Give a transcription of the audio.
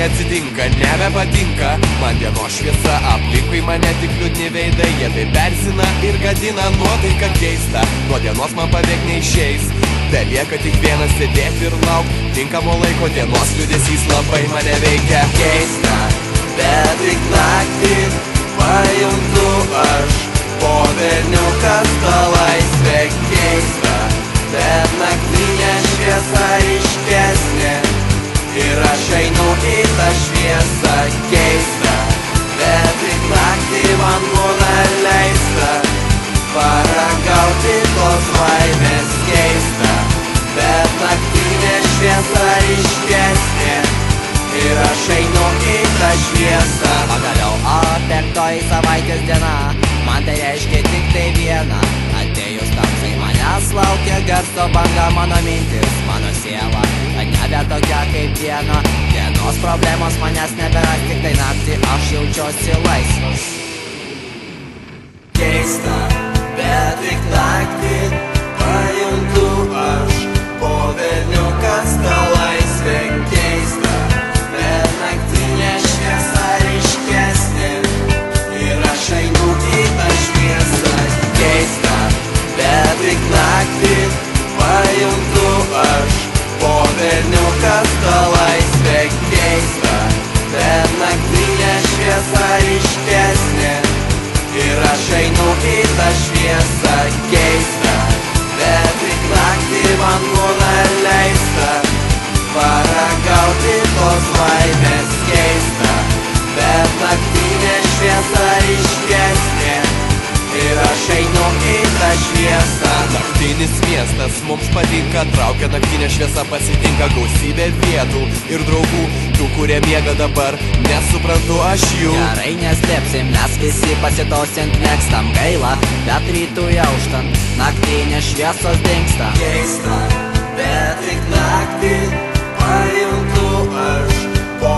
atsitinka, nebepatinka man dienos šviesa, aplinkui mane tik liūdni veidai, jie tai persina ir gadina nuotaiką keistą. Nuo dienos man pabėg neišeis, belieka tik vienas sėdėti ir lauk tinkamo laiko, dienos liūdesys labai mane veikia. Keista, bet tik naktį pajuntu aš, po berniukas ta laisvė. Keista, bet naktinė šviesa ryškesnė ir aš einu į tą šviesą. Keista, bet tik naktį man būna leista paragauti tos laimės. Keista, bet naktinė šviesa ryškesnė ir aš einu į tą šviesą. Pagaliau penktoji savaitės diena, man tai reiškia tik tai vieną. Atėjus tamsai manęs laukia garso banga, mano mintis, mano siela, kad nebe tokia kaip diena. Dienos problemos manęs nebėra, tik tai naktį aš jaučiuosi laisvas. Keista, bet tik naktį pajuntu aš, po berniukas ta laisvė. Keista, bet naktinė šviesa ryškesnė ir aš einu į tą šviesą. Keista, bet tik naktį pajuntu aš, po berniukas ta laisvė. Keista, bet naktinė šviesa ryškesnė ir aš einu į tą šviesą. Keista, bet tik naktį man būna leista paragauti tos laimės. Keista, bet naktinė šviesa ryškesnė ir aš einu į tą šviesą. Naktinis miestas mums patinka, traukia naktinė šviesa, pasitinka gausybė vietų ir draugų, tų, kurie miega dabar, nesuprantu aš jų. Gerai, neslėpsim, mes visi pasitausint mėgstam. Gaila, bet rytui auštant naktinės šviesos dingsta. Keista, bet tik naktį pajuntu aš, po